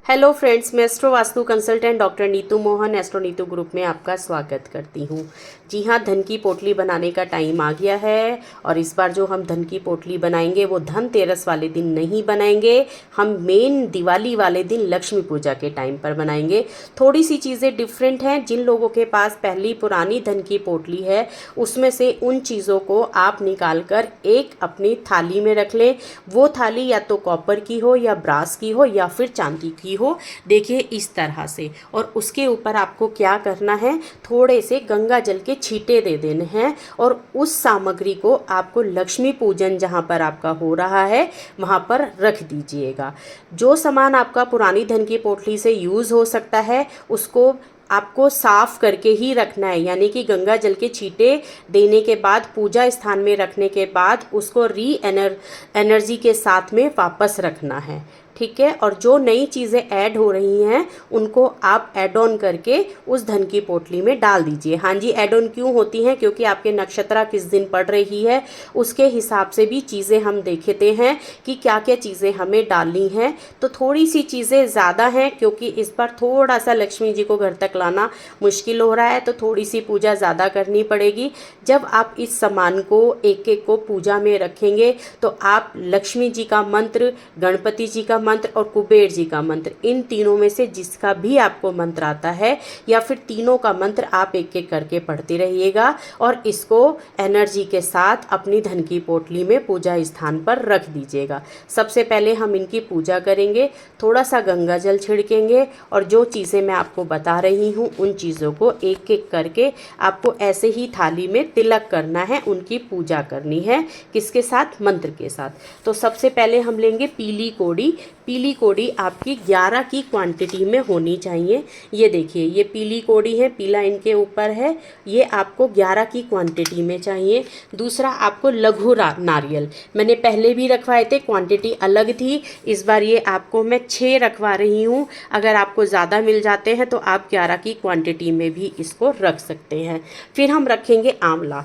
Hello friends, मैं astro vastu consultant doctor Neetu Mohan astro Neetu group में आपका स्वागत करती हूँ। जी हाँ, धन की पोटली बनाने का टाइम आ गया है और इस बार जो हम धन की पोटली बनाएंगे वो धनतेरस वाले दिन नहीं बनाएंगे। हम मेन दिवाली वाले दिन लक्ष्मी पूजा के टाइम पर बनाएंगे। थोड़ी सी चीज़ें डिफरेंट हैं। जिन लोगों के पास पहली पुरानी धन की पोटली है उसमें से उन चीज़ों को आप निकाल कर एक अपनी थाली में रख लें। वो थाली या तो कॉपर की हो या ब्रास की हो या फिर चांदी की हो। देखिए इस तरह से, और उसके ऊपर आपको क्या करना है, थोड़े से गंगा जल के छींटे दे देने हैं और उस सामग्री को आपको लक्ष्मी पूजन जहाँ पर आपका हो रहा है वहाँ पर रख दीजिएगा। जो सामान आपका पुरानी धन की पोटली से यूज़ हो सकता है उसको आपको साफ करके ही रखना है, यानी कि गंगा जल के छींटे देने के बाद पूजा स्थान में रखने के बाद उसको एनर्जी के साथ में वापस रखना है। ठीक है, और जो नई चीज़ें ऐड हो रही हैं उनको आप ऐड ऑन करके उस धन की पोटली में डाल दीजिए। हाँ जी, ऐड ऑन क्यों होती हैं, क्योंकि आपके नक्षत्र किस दिन पड़ रही है उसके हिसाब से भी चीज़ें हम देखते हैं कि क्या क्या चीज़ें हमें डालनी हैं। तो थोड़ी सी चीज़ें ज़्यादा हैं क्योंकि इस बार थोड़ा सा लक्ष्मी जी को घर तक लाना मुश्किल हो रहा है, तो थोड़ी सी पूजा ज़्यादा करनी पड़ेगी। जब आप इस सामान को एक एक को पूजा में रखेंगे तो आप लक्ष्मी जी का मंत्र, गणपति जी का मंत्र और कुबेर जी का मंत्र, इन तीनों में से जिसका भी आपको मंत्र आता है या फिर तीनों का मंत्र आप एक एक करके पढ़ते रहिएगा और इसको एनर्जी के साथ अपनी धन की पोटली में पूजा स्थान पर रख दीजिएगा। सबसे पहले हम इनकी पूजा करेंगे, थोड़ा सा गंगा जल छिड़केंगे और जो चीज़ें मैं आपको बता रही हूँ उन चीज़ों को एक एक करके आपको ऐसे ही थाली में तिलक करना है, उनकी पूजा करनी है। किसके साथ? मंत्र के साथ। तो सबसे पहले हम लेंगे पीली कोड़ी। पीली कोड़ी आपकी 11 की क्वांटिटी में होनी चाहिए। ये देखिए, ये पीली कोड़ी है, पीला इनके ऊपर है, ये आपको 11 की क्वांटिटी में चाहिए। दूसरा आपको लघु नारियल, मैंने पहले भी रखवाए थे, क्वांटिटी अलग थी, इस बार ये आपको मैं 6 रखवा रही हूँ। अगर आपको ज़्यादा मिल जाते हैं तो आप 11 की क्वांटिटी में भी इसको रख सकते हैं। फिर हम रखेंगे आंवला।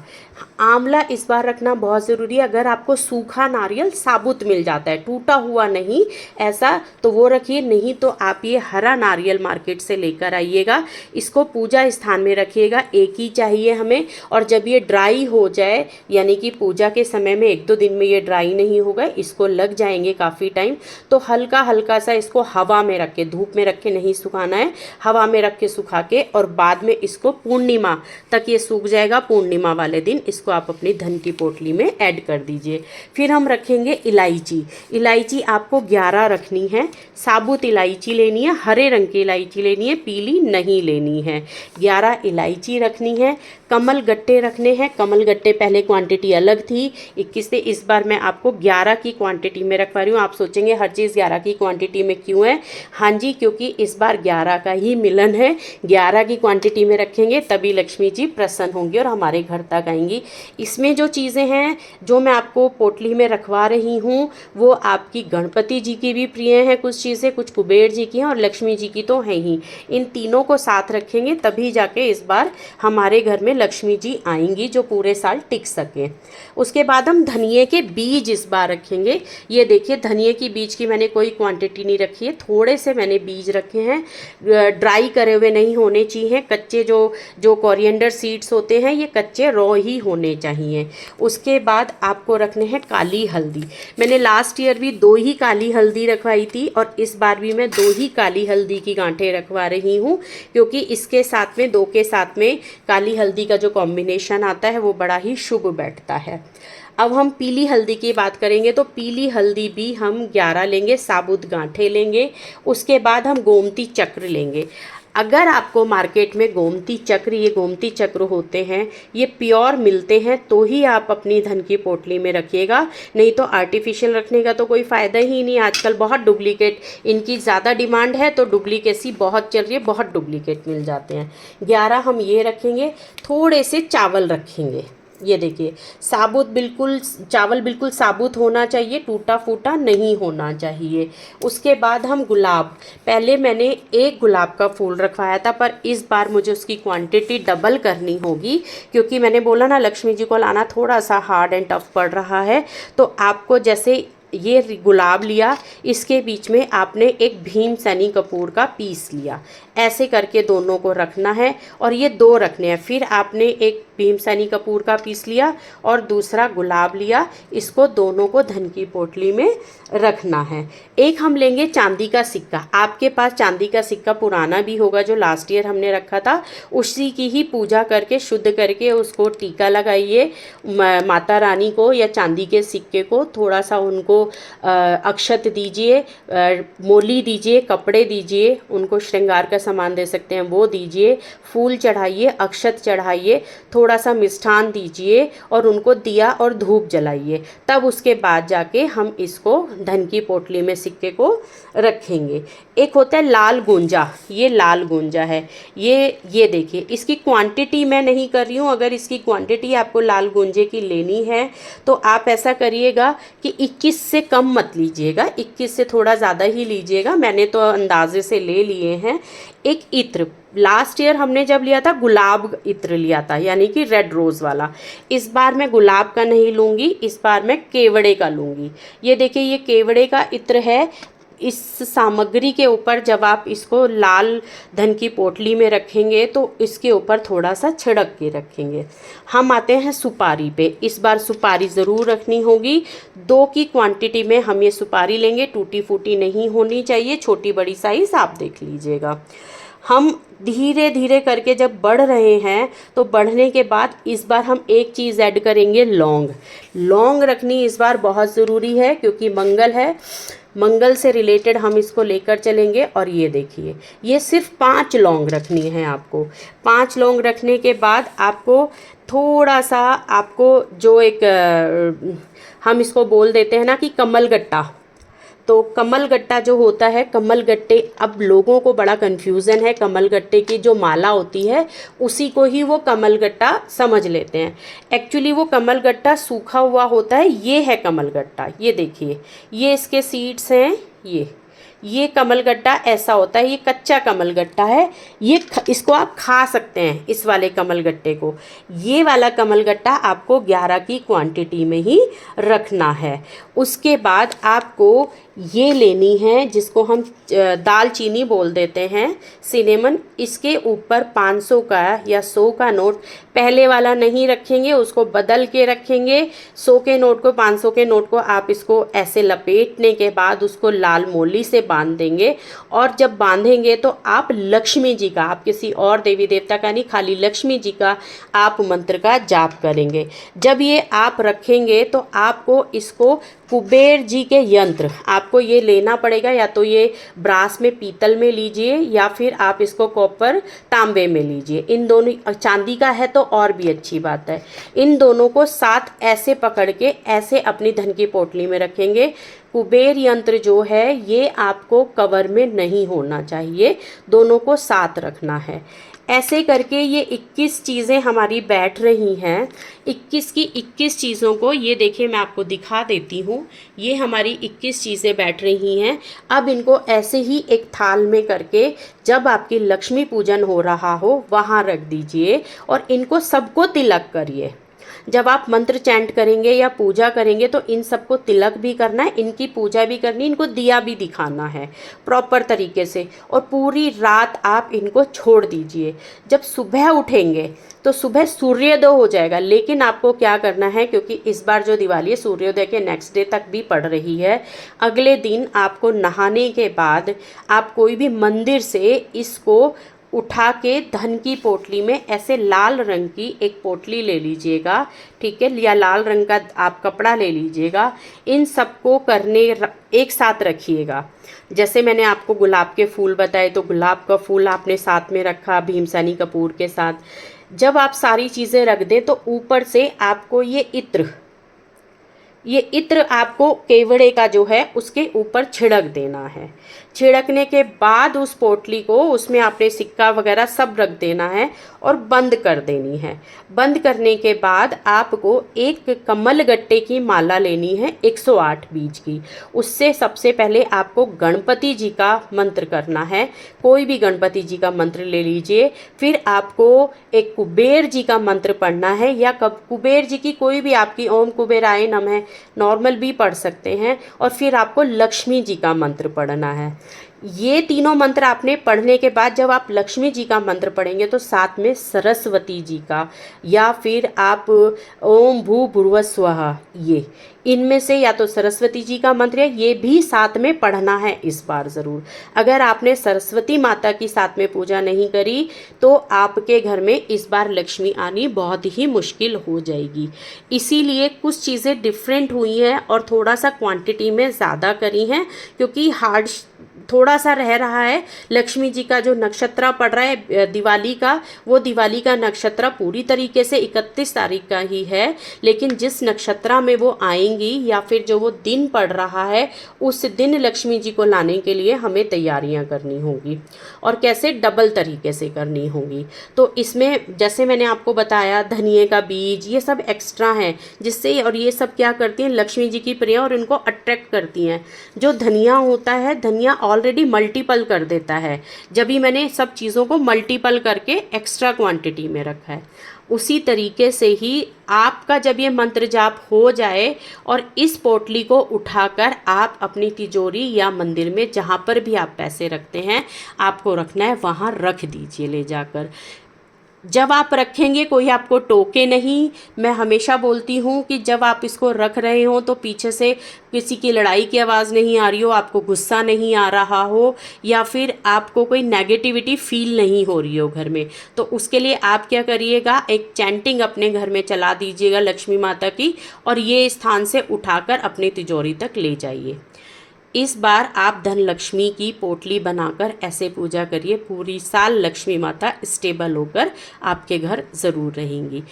आंवला इस बार रखना बहुत ज़रूरी है। अगर आपको सूखा नारियल साबुत मिल जाता है, टूटा हुआ नहीं ऐसा, तो वो रखिए, नहीं तो आप ये हरा नारियल मार्केट से लेकर आइएगा। इसको पूजा स्थान में रखिएगा, एक ही चाहिए हमें। और जब ये ड्राई हो जाए, यानी कि पूजा के समय में 1-2 दिन में ये ड्राई नहीं होगा, इसको लग जाएंगे काफ़ी टाइम, तो हल्का हल्का सा इसको हवा में रख के, धूप में रख के नहीं सुखाना है, हवा में रख के सुखा के और बाद में इसको पूर्णिमा तक ये सूख जाएगा। पूर्णिमा वाले दिन इसको आप अपनी धन की पोटली में ऐड कर दीजिए। फिर हम रखेंगे इलायची। इलायची आपको 11 रखनी है। साबुत इलायची लेनी है, हरे रंग की इलायची लेनी है, पीली नहीं लेनी है। 11 इलायची रखनी है। कमल गट्टे रखने हैं। कमल गट्टे पहले क्वांटिटी अलग थी 21 से, इस बार मैं आपको 11 की क्वांटिटी में रखवा रही हूँ। आप सोचेंगे हर चीज़ 11 की क्वांटिटी में क्यों है? हाँ जी, क्योंकि इस बार 11 का ही मिलन है। 11 की क्वांटिटी में रखेंगे तभी लक्ष्मी जी प्रसन्न होंगी और हमारे घर तक आएंगी। इसमें जो चीज़ें हैं जो मैं आपको पोटली में रखवा रही हूँ वो आपकी गणपति जी की भी प्रिय हैं, कुछ चीज़ें, कुछ कुबेर जी की हैं और लक्ष्मी जी की तो हैं ही। इन तीनों को साथ रखेंगे तभी जाके इस बार हमारे घर में लक्ष्मी जी आएंगी, जो पूरे साल टिक सके। उसके बाद हम धनिए के बीज इस बार रखेंगे। ये देखिए, धनिए की बीज की मैंने कोई क्वांटिटी नहीं रखी है, थोड़े से मैंने बीज रखे हैं। ड्राई करे हुए नहीं होने चाहिए, कच्चे जो कोरिएंडर सीड्स होते हैं ये कच्चे रॉ ही होने चाहिए। उसके बाद आपको रखने हैं काली हल्दी। मैंने लास्ट ईयर भी 2 ही काली हल्दी रखवाई थी और इस बार भी मैं 2 ही काली हल्दी की गांठें रखवा रही हूँ, क्योंकि इसके साथ में 2 के साथ में काली हल्दी का जो कॉम्बिनेशन आता है वो बड़ा ही शुभ बैठता है। अब हम पीली हल्दी की बात करेंगे तो पीली हल्दी भी हम 11 लेंगे, साबुत गांठें लेंगे। उसके बाद हम गोमती चक्र लेंगे। अगर आपको मार्केट में गोमती चक्र, ये गोमती चक्र होते हैं, ये प्योर मिलते हैं तो ही आप अपनी धन की पोटली में रखिएगा, नहीं तो आर्टिफिशियल रखने का तो कोई फ़ायदा ही नहीं। आजकल बहुत डुप्लीकेट, इनकी ज़्यादा डिमांड है तो डुप्लीकेसी बहुत चल रही है, बहुत डुप्लीकेट मिल जाते हैं। 11 हम ये रखेंगे। थोड़े से चावल रखेंगे। ये देखिए, साबुत बिल्कुल, चावल बिल्कुल साबुत होना चाहिए, टूटा फूटा नहीं होना चाहिए। उसके बाद हम गुलाब, पहले मैंने एक गुलाब का फूल रखवाया था पर इस बार मुझे उसकी क्वांटिटी डबल करनी होगी, क्योंकि मैंने बोला ना लक्ष्मी जी को लाना थोड़ा सा हार्ड एंड टफ पड़ रहा है। तो आपको जैसे ये गुलाब लिया, इसके बीच में आपने एक भीम सैनी कपूर का पीस लिया, ऐसे करके दोनों को रखना है और ये दो रखने हैं। फिर आपने एक भीम सैनी कपूर का पीस लिया और दूसरा गुलाब लिया, इसको दोनों को धन की पोटली में रखना है। एक हम लेंगे चांदी का सिक्का, आपके पास चांदी का सिक्का पुराना भी होगा जो लास्ट ईयर हमने रखा था, उसी की ही पूजा करके शुद्ध करके उसको टीका लगाइए माता रानी को, या चांदी के सिक्के को थोड़ा सा उनको अक्षत दीजिए, मोली दीजिए, कपड़े दीजिए, उनको श्रृंगार का सामान दे सकते हैं वो दीजिए, फूल चढ़ाइए, अक्षत चढ़ाइए, थोड़ा सा मिष्ठान दीजिए और उनको दिया और धूप जलाइए। तब उसके बाद जाके हम इसको धन की पोटली में सिक्के को रखेंगे। एक होता है लाल गुंजा, ये लाल गुंजा है, ये देखिए इसकी क्वांटिटी मैं नहीं कर रही हूँ। अगर इसकी क्वांटिटी आपको लाल गुंजे की लेनी है तो आप ऐसा करिएगा कि 21 से कम मत लीजिएगा, 21 से थोड़ा ज़्यादा ही लीजिएगा। मैंने तो अंदाजे से ले लिए हैं। एक इत्र, लास्ट ईयर हमने जब लिया था गुलाब इत्र लिया था, यानी कि रेड रोज़ वाला। इस बार मैं गुलाब का नहीं लूँगी, इस बार मैं केवड़े का लूँगी। ये देखिए ये केवड़े का इत्र है। इस सामग्री के ऊपर जब आप इसको लाल धन की पोटली में रखेंगे तो इसके ऊपर थोड़ा सा छिड़क के रखेंगे। हम आते हैं सुपारी पे। इस बार सुपारी ज़रूर रखनी होगी, 2 की क्वांटिटी में हम ये सुपारी लेंगे, टूटी फूटी नहीं होनी चाहिए, छोटी बड़ी साइज़ आप देख लीजिएगा। हम धीरे धीरे करके जब बढ़ रहे हैं तो बढ़ने के बाद इस बार हम एक चीज़ ऐड करेंगे, लौंग। लौंग रखनी इस बार बहुत ज़रूरी है क्योंकि मंगल है, मंगल से रिलेटेड हम इसको लेकर चलेंगे। और ये देखिए ये सिर्फ 5 लौंग रखनी है आपको। 5 लौंग रखने के बाद आपको थोड़ा सा, आपको जो एक हम इसको बोल देते हैं ना कि कमल गट्टा, तो कमल गट्टा जो होता है, कमल गट्टे, अब लोगों को बड़ा कन्फ्यूज़न है, कमल गट्टे की जो माला होती है उसी को ही वो कमल गट्टा समझ लेते हैं। एक्चुअली वो कमल गट्टा सूखा हुआ होता है, ये है कमल गट्टा। ये देखिए ये इसके सीड्स हैं, ये कमल गट्टा ऐसा होता है, ये कच्चा कमल गट्टा है। इसको आप खा सकते हैं, इस वाले कमल गट्टे को। ये वाला कमल गट्टा आपको 11 की क्वांटिटी में ही रखना है। उसके बाद आपको ये लेनी है जिसको हम दालचीनी बोल देते हैं, सिनेमन। इसके ऊपर 500 का या 100 का नोट, पहले वाला नहीं रखेंगे, उसको बदल के रखेंगे। 100 के नोट को, 500 के नोट को आप इसको ऐसे लपेटने के बाद उसको लाल मोली से बांध देंगे। और जब बांधेंगे तो आप लक्ष्मी जी का, आप किसी और देवी देवता का नहीं, खाली लक्ष्मी जी का आप मंत्र का जाप करेंगे। जब ये आप रखेंगे तो आपको इसको कुबेर जी के यंत्र आपको ये लेना पड़ेगा, या तो ये ब्रास में, पीतल में लीजिए, या फिर आप इसको कॉपर तांबे में लीजिए। इन दोनों, चांदी का है तो और भी अच्छी बात है। इन दोनों को साथ ऐसे पकड़ के ऐसे अपनी धन की पोटली में रखेंगे। कुबेर यंत्र जो है ये आपको कवर में नहीं होना चाहिए, दोनों को साथ रखना है। ऐसे करके ये 21 चीज़ें हमारी बैठ रही हैं। 21 की 21 चीज़ों को, ये देखिए मैं आपको दिखा देती हूँ, ये हमारी 21 चीज़ें बैठ रही हैं। अब इनको ऐसे ही एक थाल में करके जब आपकी लक्ष्मी पूजन हो रहा हो वहाँ रख दीजिए और इनको सबको तिलक करिए। जब आप मंत्र चैंट करेंगे या पूजा करेंगे तो इन सबको तिलक भी करना है, इनकी पूजा भी करनी है, इनको दिया भी दिखाना है प्रॉपर तरीके से। और पूरी रात आप इनको छोड़ दीजिए। जब सुबह उठेंगे तो सुबह सूर्योदय हो जाएगा, लेकिन आपको क्या करना है, क्योंकि इस बार जो दिवाली है सूर्योदय के नेक्स्ट डे तक भी पड़ रही है, अगले दिन आपको नहाने के बाद आप कोई भी मंदिर से इसको उठा के धन की पोटली में, ऐसे लाल रंग की एक पोटली ले लीजिएगा, ठीक है, या लाल रंग का आप कपड़ा ले लीजिएगा। इन सबको करने एक साथ रखिएगा। जैसे मैंने आपको गुलाब के फूल बताए तो गुलाब का फूल आपने साथ में रखा भीम सैनी कपूर के साथ। जब आप सारी चीज़ें रख दें तो ऊपर से आपको ये इत्र आपको केवड़े का जो है उसके ऊपर छिड़क देना है। छिड़कने के बाद उस पोटली को, उसमें आपने सिक्का वगैरह सब रख देना है और बंद कर देनी है। बंद करने के बाद आपको एक कमल गट्टे की माला लेनी है 108 बीज की। उससे सबसे पहले आपको गणपति जी का मंत्र करना है, कोई भी गणपति जी का मंत्र ले लीजिए। फिर आपको एक कुबेर जी का मंत्र पढ़ना है, या कुबेर जी की कोई भी आपकी, ओम कुबेराय नमः, नॉर्मल भी पढ़ सकते हैं। और फिर आपको लक्ष्मी जी का मंत्र पढ़ना है। ये तीनों मंत्र आपने पढ़ने के बाद जब आप लक्ष्मी जी का मंत्र पढ़ेंगे तो साथ में सरस्वती जी का, या फिर आप ओम भू भुर्वुवः स्वः, ये इनमें से या तो सरस्वती जी का मंत्र है, ये भी साथ में पढ़ना है इस बार ज़रूर। अगर आपने सरस्वती माता की साथ में पूजा नहीं करी तो आपके घर में इस बार लक्ष्मी आनी बहुत ही मुश्किल हो जाएगी। इसीलिए कुछ चीज़ें डिफरेंट हुई हैं और थोड़ा सा क्वांटिटी में ज़्यादा करी हैं, क्योंकि हार्ड थोड़ा सा रह रहा है। लक्ष्मी जी का जो नक्षत्र पड़ रहा है दिवाली का, वो दिवाली का नक्षत्र पूरी तरीके से 31 तारीख का ही है, लेकिन जिस नक्षत्र में वो आएंगी या फिर जो वो दिन पड़ रहा है उस दिन लक्ष्मी जी को लाने के लिए हमें तैयारियां करनी होंगी, और कैसे डबल तरीके से करनी होंगी। तो इसमें जैसे मैंने आपको बताया धनिए का बीज, ये सब एक्स्ट्रा हैं जिससे, और ये सब क्या करती हैं लक्ष्मी जी की प्रिय और उनको अट्रैक्ट करती हैं। जो धनिया होता है, धनिया ऑलरेडी मल्टीपल कर देता है, जब भी मैंने सब चीज़ों को मल्टीपल करके एक्स्ट्रा क्वांटिटी में रखा है। उसी तरीके से ही आपका जब ये मंत्र जाप हो जाए और इस पोटली को उठाकर आप अपनी तिजोरी या मंदिर में जहाँ पर भी आप पैसे रखते हैं आपको रखना है, वहाँ रख दीजिए ले जाकर। जब आप रखेंगे कोई आपको टोके नहीं। मैं हमेशा बोलती हूँ कि जब आप इसको रख रहे हो तो पीछे से किसी की लड़ाई की आवाज़ नहीं आ रही हो, आपको गुस्सा नहीं आ रहा हो, या फिर आपको कोई नेगेटिविटी फील नहीं हो रही हो घर में, तो उसके लिए आप क्या करिएगा, एक चैंटिंग अपने घर में चला दीजिएगा लक्ष्मी माता की, और ये स्थान से उठाकर अपनी तिजोरी तक ले जाइए। इस बार आप धन लक्ष्मी की पोटली बनाकर ऐसे पूजा करिए, पूरी साल लक्ष्मी माता स्टेबल होकर आपके घर ज़रूर रहेंगी।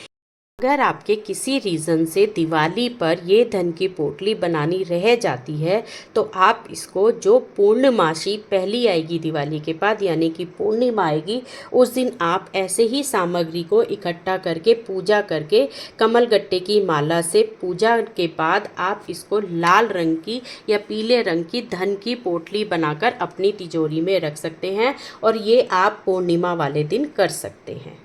अगर आपके किसी रीज़न से दिवाली पर ये धन की पोटली बनानी रह जाती है तो आप इसको जो पूर्णमासी पहली आएगी दिवाली के बाद, यानी कि पूर्णिमा आएगी, उस दिन आप ऐसे ही सामग्री को इकट्ठा करके पूजा करके कमलगट्टे की माला से पूजा के बाद आप इसको लाल रंग की या पीले रंग की धन की पोटली बनाकर अपनी तिजोरी में रख सकते हैं, और ये आप पूर्णिमा वाले दिन कर सकते हैं।